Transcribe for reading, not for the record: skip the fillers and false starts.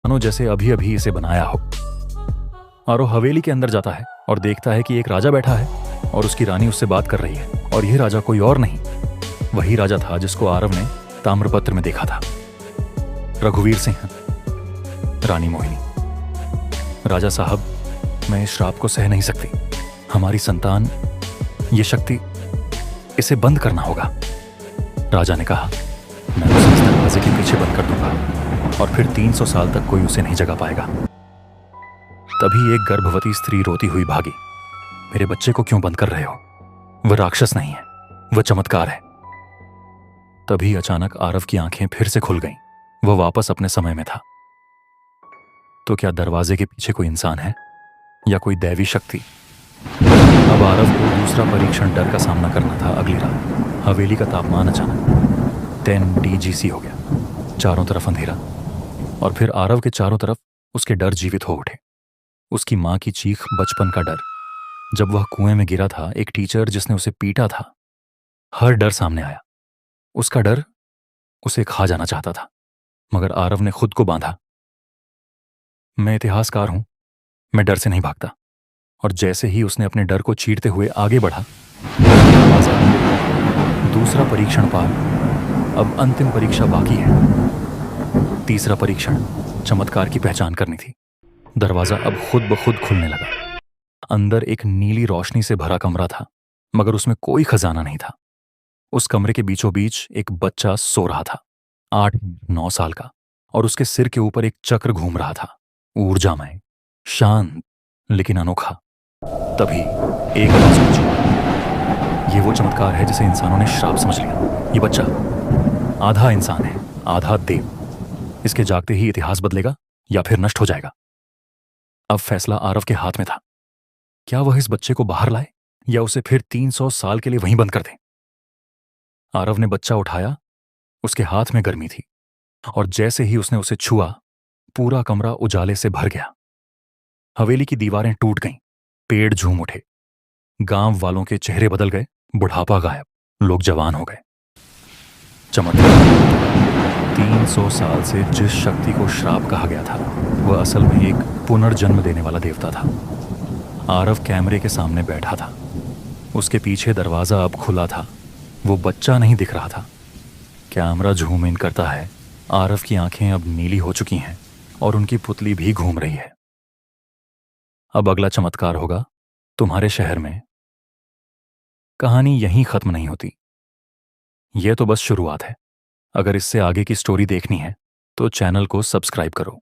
मानो जैसे अभी अभी इसे बनाया हो। आरो हवेली के अंदर जाता है और देखता है कि एक राजा बैठा है और उसकी रानी उससे बात कर रही है, और यह राजा कोई और नहीं, वही राजा था जिसको आरव ने ताम्रपत्र में देखा था। रघुवीर सिंह। रानी मोहिनी। राजा साहब, मैं इस श्राप को सह नहीं सकती। हमारी संतान, ये शक्ति, इसे बंद करना होगा। राजा ने कहा, मैं उसे इस दरवाजे के पीछे बंद कर दूंगा और फिर 300 साल तक कोई उसे नहीं जगा पाएगा। तभी एक गर्भवती स्त्री रोती हुई भागी। मेरे बच्चे को क्यों बंद कर रहे हो? वह राक्षस नहीं है, वह चमत्कार है। तभी अचानक आरव की आंखें फिर से खुल गईं। वह वापस अपने समय में था। तो क्या दरवाजे के पीछे कोई इंसान है या कोई दैवी शक्ति? अब आरव को दूसरा परीक्षण डर का सामना करना था। अगली रात हवेली का तापमान अचानक 10 DGC हो गया। चारों तरफ अंधेरा, और फिर आरव के चारों तरफ उसके डर जीवित हो उठे। उसकी मां की चीख, बचपन का डर, जब वह कुएं में गिरा था, एक टीचर जिसने उसे पीटा था, हर डर सामने आया। उसका डर उसे खा जाना चाहता था, मगर आरव ने खुद को बांधा। मैं इतिहासकार हूं, मैं डर से नहीं भागता। और जैसे ही उसने अपने डर को चीरते हुए आगे बढ़ा, दूसरा परीक्षण पार। अब अंतिम परीक्षा बाकी है। तीसरा परीक्षण, चमत्कार की पहचान करनी थी। दरवाजा अब खुद ब खुद खुलने लगा। अंदर एक नीली रोशनी से भरा कमरा था, मगर उसमें कोई खजाना नहीं था। उस कमरे के बीचों बीच एक बच्चा सो रहा था, 8-9 साल का, और उसके सिर के ऊपर एक चक्र घूम रहा था, ऊर्जामय, शांत, लेकिन अनोखा। तभी एक आवाज पहुंची। ये वो चमत्कार है जिसे इंसानों ने श्राप समझ लिया। ये बच्चा आधा इंसान है, आधा देव। इसके जागते ही इतिहास बदलेगा या फिर नष्ट हो जाएगा। अब फैसला आरव के हाथ में था। क्या वह इस बच्चे को बाहर लाए या उसे फिर 300 साल के लिए वहीं बंद कर दे? आरव ने बच्चा उठाया। उसके हाथ में गर्मी थी, और जैसे ही उसने उसे छुआ, पूरा कमरा उजाले से भर गया। हवेली की दीवारें टूट गईं, पेड़ झूम उठे, गांव वालों के चेहरे बदल गए, बुढ़ापा गायब, लोग जवान हो गए। चमत्कार। 300 साल से जिस शक्ति को श्राप कहा गया था, वह असल में एक पुनर्जन्म देने वाला देवता था। आरव कैमरे के सामने बैठा था। उसके पीछे दरवाजा अब खुला था। वो बच्चा नहीं दिख रहा था। कैमरा झूम इन करता है। आरव की आंखें अब नीली हो चुकी हैं और उनकी पुतली भी घूम रही है। अब अगला चमत्कार होगा तुम्हारे शहर में। कहानी यहीं खत्म नहीं होती। यह तो बस शुरुआत है। अगर इससे आगे की स्टोरी देखनी है तो चैनल को सब्सक्राइब करो।